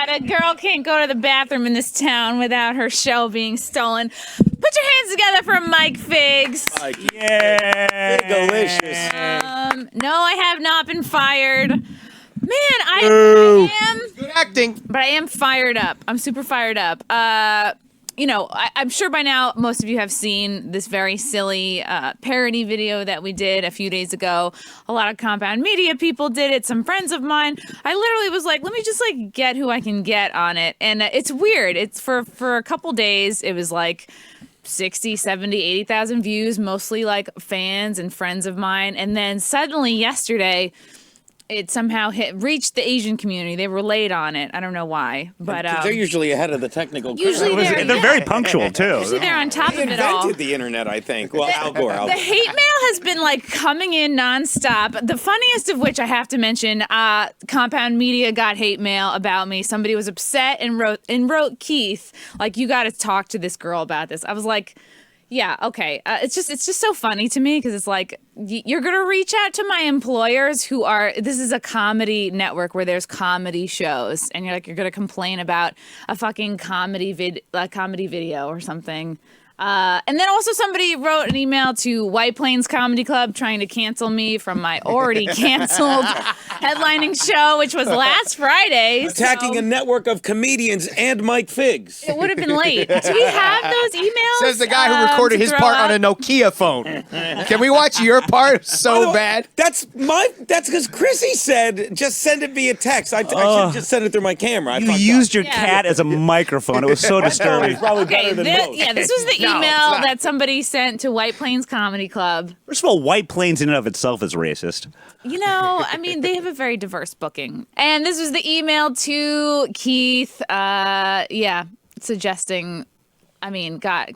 God, a girl can't go to the bathroom in this town without her show being stolen. Put your hands together for Mike Figs. Yeah. Delicious. No, I have not been fired. Man, I am. Good acting. But I am fired up. I'm super fired up. I'm sure by now most of you have seen this very silly parody video that we did a few days ago. A lot of Compound Media people did it. Some friends of mine. I literally was like, let me just get who I can get on it. And it's weird. It's for a couple days. It was like 60, 70, 80,000 views, mostly like fans and friends of mine. And then suddenly yesterday, it somehow reached the Asian community. They were late on it. I don't know why, but they're usually ahead of the technical. Usually they're very punctual too. Usually they're on top of it all. Invented the internet, I think. Well, Al Gore. The hate mail has been coming in nonstop. The funniest of which I have to mention, Compound Media got hate mail about me. Somebody was upset and wrote Keith, you got to talk to this girl about this. I was like, yeah, okay. It's just so funny to me because it's like you're gonna reach out to my employers who are. This is a comedy network where there's comedy shows, and you're gonna complain about a fucking comedy video or something. And then also somebody wrote an email to White Plains Comedy Club trying to cancel me from my already canceled headlining show, which was last Friday. Attacking a network of comedians and Mike Figs. It would have been late. Do we have those emails? Says the guy who recorded his part on a Nokia phone. Can we watch your part? So bad. That's because Chrissie said just send it via text. I should just send it through my camera. You used your cat as a microphone. It was so disturbing. Probably better than most. Yeah, this was the email that somebody sent to White Plains Comedy Club. First of all, White Plains in and of itself is racist. They have a very diverse booking. And this was the email to Keith, suggesting, God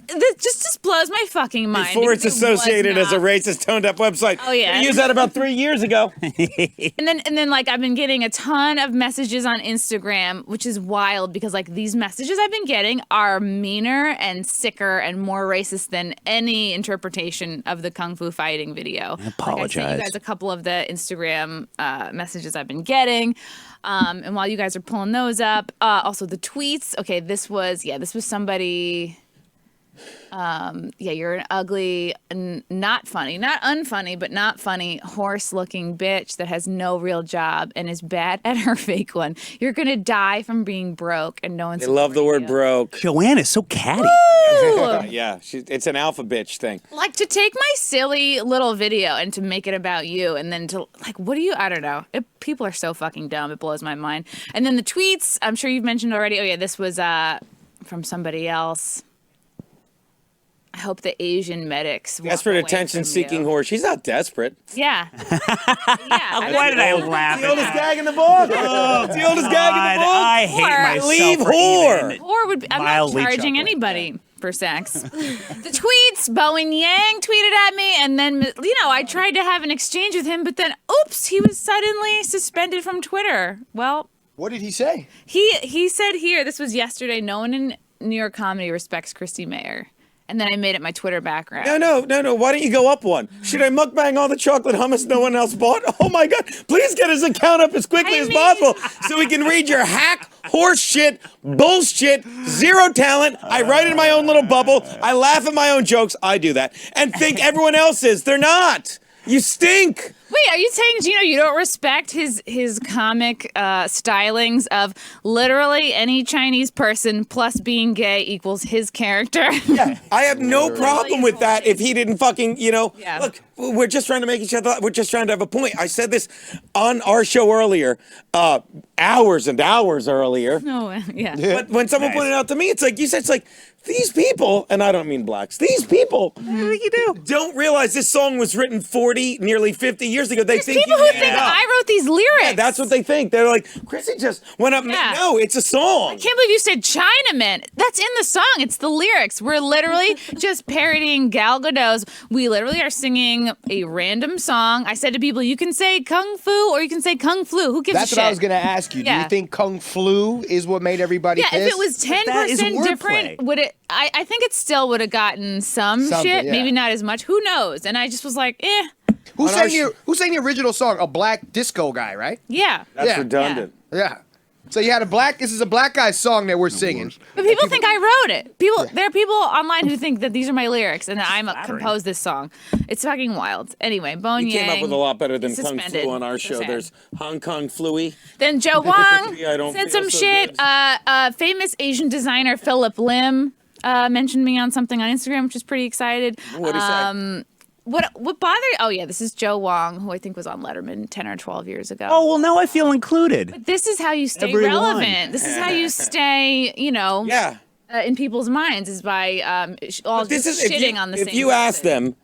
this just blows my fucking mind. Before it's associated as a racist, toned-up website. Oh, yeah. We used that about 3 years ago. And then I've been getting a ton of messages on Instagram, which is wild because these messages I've been getting are meaner and sicker and more racist than any interpretation of the Kung Fu fighting video. I apologize. I sent you guys a couple of the Instagram messages I've been getting. And while you guys are pulling those up, also the tweets. Okay, this was somebody. You're an ugly, not funny, not unfunny, but not funny, horse-looking bitch that has no real job and is bad at her fake one. You're gonna die from being broke, and no one's. They love the word broke. Joanne is so catty. Yeah, it's an alpha bitch thing. To take my silly little video and to make it about you, and then to what do you? I don't know. People are so fucking dumb. It blows my mind. And then the tweets. I'm sure you've mentioned already. Oh yeah, this was from somebody else. I hope the Asian medics. Desperate attention-seeking whore. She's not desperate. Yeah. Why did I laugh? It's the oldest gag in the book. It's the oldest gag in the book. I hate myself. Leave for whore. even Or would I'm not mildly charging chuckling. anybody for sex. The tweets, Bowen Yang tweeted at me, and then I tried to have an exchange with him, but then oops, he was suddenly suspended from Twitter. Well, What did he say? he said here, this was yesterday, no one in New York comedy respects Chrissie Mayr. And then I made it my Twitter background. No. Why don't you go up one? Should I mukbang all the chocolate hummus no one else bought? Oh my God! Please get his account up as quickly as possible so we can read your hack, horse shit, bullshit, zero talent. I write in my own little bubble. I laugh at my own jokes. I do that and think everyone else is. They're not. You stink. Wait, are you saying, Geno, you don't respect his comic stylings of literally any Chinese person plus being gay equals his character? Yeah, I have no problem with that if he didn't fucking, Yeah. Look, we're just trying to make each other, we're just trying to have a point. I said this on our show earlier, hours and hours earlier. No, yeah. But when someone pointed out to me, it's you said, it's these people, and I don't mean blacks, these people don't realize this song was written 40, nearly 50 years ago. They There's think people who think I wrote these lyrics. Yeah, that's what they think. They're like, Chrissie just went up. Yeah. No, it's a song. I can't believe you said Chinaman. That's in the song. It's the lyrics. We're literally just parodying Gal Gadot's. We literally are singing a random song. I said to people, you can say Kung Fu or you can say Kung Flu. Who gives a shit? That's what I was going to ask you. Do you think Kung Flu is what made everybody pissed? If it was 10% different, would it? I think it still would have gotten some shit. Yeah. Maybe not as much. Who knows? And I just was like, eh. Who sang the original song? A black disco guy, right? Yeah. That's redundant. Yeah. So you had this is a black guy's song that we're singing. But people think I wrote it. There are people online who think that these are my lyrics and that I composed this song. It's fucking wild. Anyway, Bone You Yang. came up with a lot better than Kung suspended. Flu on our So show. sad. There's Hong Kong Fluey. Then Joe Wong Yeah, I don't said feel some so shit. good. Famous Asian designer Philip Lim mentioned me on something on Instagram, which is pretty excited. What'd he say? What bothered? Oh yeah, this is Joe Wong, who I think was on Letterman 10 or 12 years ago. Oh, well, now I feel included. This is how you stay Everyone. relevant. This is how you stay, Yeah. in people's minds is by all This just is shitting on the same. If you ask person. them,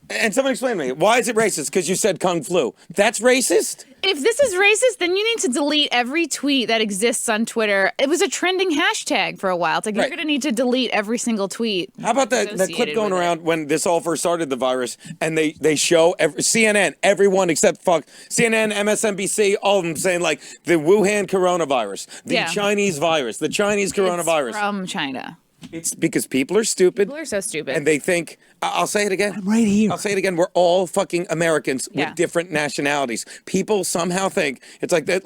and someone explain to me, why is it racist? Because you said Kung Flu. That's racist? If this is racist, then you need to delete every tweet that exists on Twitter. It was a trending hashtag for a while. It's like Right. you're going to need to delete every single tweet. How about the clip associated going with it. around when this all first started, the virus, and they show CNN, everyone except CNN, MSNBC, all of them saying like the Wuhan coronavirus, the Yeah. Chinese virus, the Chinese coronavirus. It's from China. It's because people are stupid. People are so stupid. And they think, I'll say it again. I'm right here. I'll say it again. We're all fucking Americans Yeah. with different nationalities. People somehow think it's like that.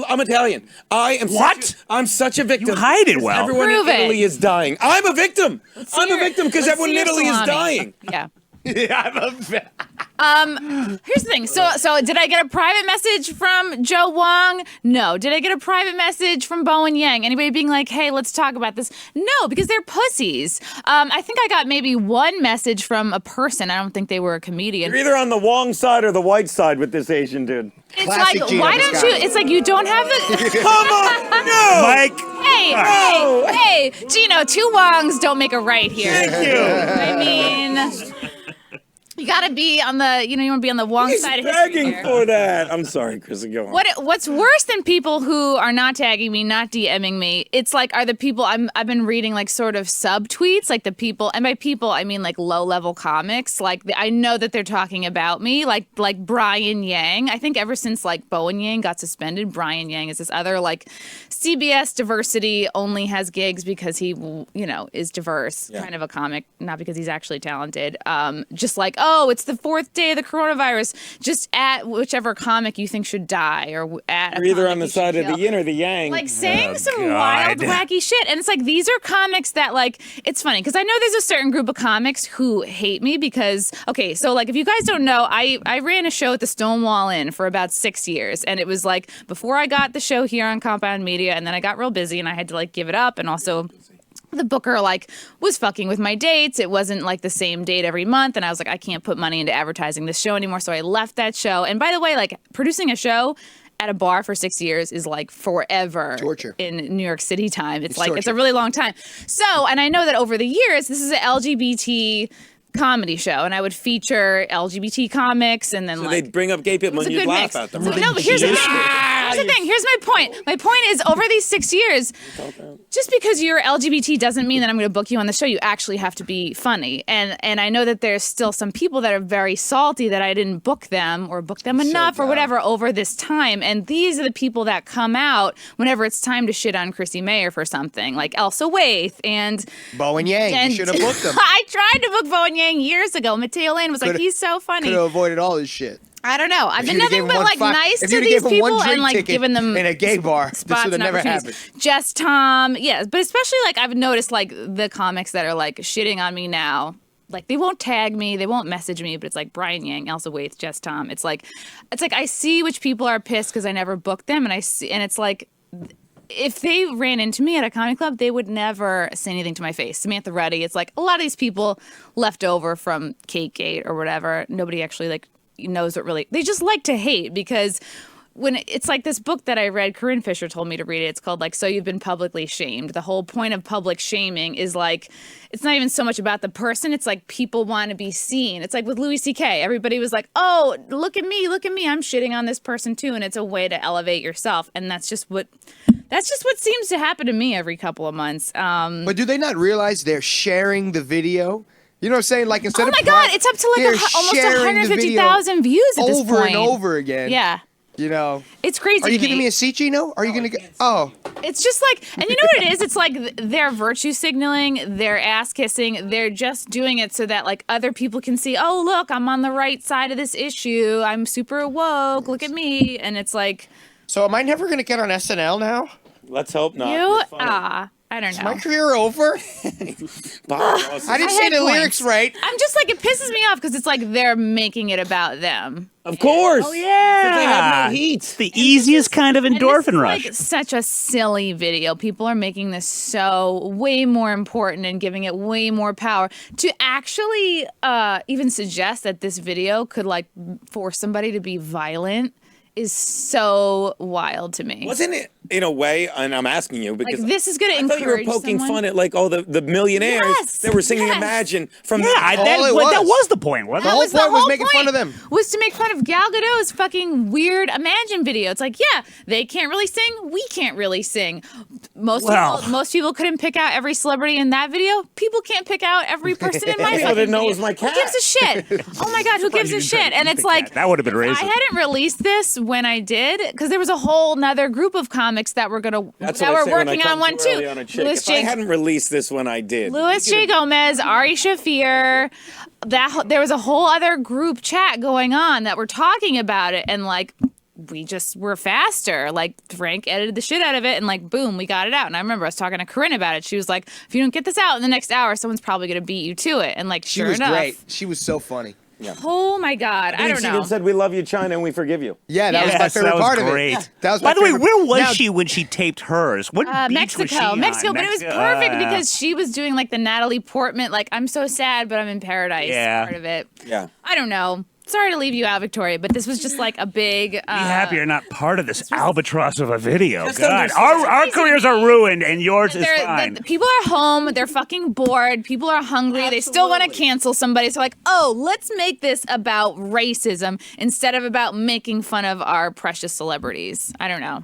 I'm Italian. I am. What? I'm such a victim. You hide it because well. Everyone Prove in it. Italy is dying. I'm a victim. I'm a victim because Let's everyone see in your Italy is salami. dying. Yeah. Yeah, I'm a Here's the thing. So did I get a private message from Joe Wong? No. Did I get a private message from Bowen Yang? Anybody being like, hey, let's talk about this? No, because they're pussies. I think I got maybe one message from a person. I don't think they were a comedian. You're either on the Wong side or the white side with this Asian dude. It's Classic like, Geno why don't you? Bisconte. It's like you don't have the. Come on, no. Mike. Hey, Geno, two Wongs don't make a right here. Thank you. I mean, you gotta be on the, you want to be on the Wong He's side of history begging here. for that. I'm sorry, Chris. Go on. What's worse than people who are not tagging me, not DMing me? It's like are the people I've been reading like sort of subtweets, like the people, and by people I mean like low level comics. Like I know that they're talking about me, like Brian Yang. I think ever since like Bowen Yang got suspended, Brian Yang is this other like CBS diversity only has gigs because he is diverse, kind of a comic, not because he's actually talented. Just like it's the fourth day of the coronavirus. Just at whichever comic you think should die, or at You're either on the side of the yin or the yang. like saying some God. wild, wacky shit. And it's like, these are comics that like, it's funny because I know there's a certain group of comics who hate me because, okay, so like if you guys don't know, I ran a show at the Stonewall Inn for about 6 years. And it was like before I got the show here on Compound Media, and then I got real busy and I had to like give it up. And also the booker like was fucking with my dates. It wasn't like the same date every month. And I was like, I can't put money into advertising this show anymore. So I left that show. And by the way, like producing a show at a bar for 6 years is like forever. Torture. In New York City time. It's like, it's a torture. really long time. So, and I know that over the years, this is an LGBT comedy show, and I would feature LGBT comics, and then So like they'd bring up gay people it was and a you'd good laugh mix. at them. So, no, but here's the thing. Here's the thing. Here's my point. My point is, over these 6 years, just because you're LGBT doesn't mean that I'm going to book you on the show. You actually have to be funny. And I know that there's still some people that are very salty that I didn't book them or book them enough or whatever over this time. And these are the people that come out whenever it's time to shit on Chrissie Mayr for something, like Elsa Waithe and Bowen Yang. and You should have booked him. I tried to book Bowen Yang years ago. Mateo Lane was like, he's so funny. Could have avoided all this shit. I don't know. I've If been you'd have nothing gave him but one like fi- nice if to you'd have these gave him one people and drink like ticket giving them in a gay bar, this spots would have and never opportunities. happened. Just Tom, yeah, but especially like I've noticed like the comics that are like shitting on me now. Like they won't tag me, they won't message me, but it's like Brian Yang, Elsa Waithe, Jess Tom. It's like I see which people are pissed because I never booked them, and it's like if they ran into me at a comedy club, they would never say anything to my face. Samantha Ruddy, it's like a lot of these people left over from Cake Gate or whatever. Nobody actually like knows what really, they just like to hate because when it's like this book that I read, Corinne Fisher told me to read it. It's called like, So You've Been Publicly Shamed. The whole point of public shaming is like, it's not even so much about the person. It's like people want to be seen. It's like with Louis C.K. Everybody was like, oh, look at me. I'm shitting on this person too. And it's a way to elevate yourself. And that's just what seems to happen to me every couple of months. But do they not realize they're sharing the video? You know what I'm saying? Like instead Oh of my God, it's up to like they're almost sharing the video 150,000 views at this point. over and over again. Yeah. You know. It's crazy. Are you to giving me a seat, Geno? Are you gonna get? Oh, It's just like, and you know what it is? It's like they're virtue signaling, they're ass kissing, they're just doing it so that like other people can see, oh, look, I'm on the right side of this issue. I'm super woke. Look at me. And it's like, So am I never gonna get on SNL now? Let's hope not. You, It's funny. I don't Is know. my career over? Bob Ross. I didn't I say had the points. lyrics right. I'm just like, it pisses me off because it's like they're making it about them. Of course. Oh, yeah. But they have no heat. It's the easiest kind of And this endorphin is, rush. like such a silly video. People are making this so way more important and giving it way more power. To actually even suggest that this video could like force somebody to be violent is so wild to me. Wasn't it in a way? And I'm asking you because Like, this is gonna I thought you were encourage poking someone. fun at like all the millionaires Yes, that were singing yes. Imagine from Yeah, the. that it that was. was the point, wasn't The it? whole was the point was whole making fun of them. Was to make fun of Gal Gadot's fucking weird Imagine video. It's like, yeah, they can't really sing, we can't really sing. Most people couldn't pick out every celebrity in that video. People can't pick out every person in my People fucking didn't know it video. was my cat. Who gives a shit? Oh my god, who gives you a didn't try shit? to And pick it's like, that would have been if racist. I hadn't released this when I did, because there was a whole nother group of comics that were That's that what I were say when I working come on one too early too. on a chick. Louis If I hadn't released this when I did, J. Gomez, Ari Shafir, there was a whole other group chat going on that were talking about it, and like we just were faster. Like Frank edited the shit out of it, and like boom, we got it out. And I remember I was talking to Corinne about it. She was like, "If you don't get this out in the next hour, someone's probably gonna beat you to it." And like, She sure was enough, great. She was so funny. oh my god, I don't she know. even said, "We love you, China, and we forgive you." Yeah, that was my Yes, favorite that was part great. of it. That was By my the way, favorite- where was Now- she when she taped hers? What beach was she on? Mexico, but it was Mexico. perfect because she was doing like the Natalie Portman, like I'm so sad, but I'm in paradise Yeah. part of it. Yeah. I don't know. Sorry to leave you out, Victoria, but this was just like a big. Be happy you're not part of this albatross of a video. Just God, understand- our careers are ruined and yours is fine. People are home. They're fucking bored. People are hungry. They still want to cancel somebody. So like, oh, let's make this about racism instead of about making fun of our precious celebrities. I don't know.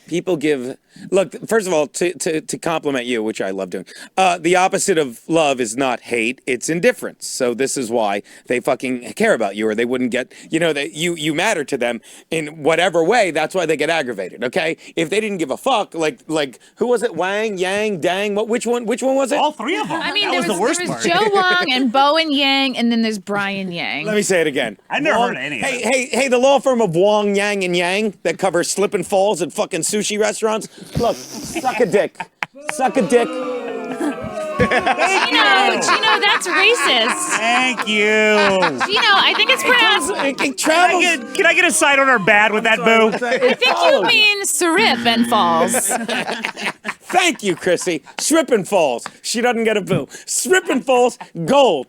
People give. Look, first of all, to compliment you, which I love doing, the opposite of love is not hate, it's indifference. So this is why they fucking care about you, or they wouldn't get, that you matter to them in whatever way. That's why they get aggravated, okay? If they didn't give a fuck, like who was it? Wang, Yang, Dang, which one was it? All three of them. I mean, that there was the worst there was part. Joe Wong and Bowen Yang, and then there's Brian Yang. Let me say it again. I never Wong- heard of any of Hey, the law firm of Wong, Yang, and Yang that covers slip and falls at fucking sushi restaurants. Look, suck a dick. Suck a dick. Geno, that's racist. Thank you. Geno, I think it's pronounced. It travels. Can I get a side order bad with that, boo? I think you mean Sirip and Falls. Thank you, Chrissy. Strip and falls. She doesn't get a boo. Strip and falls, gold.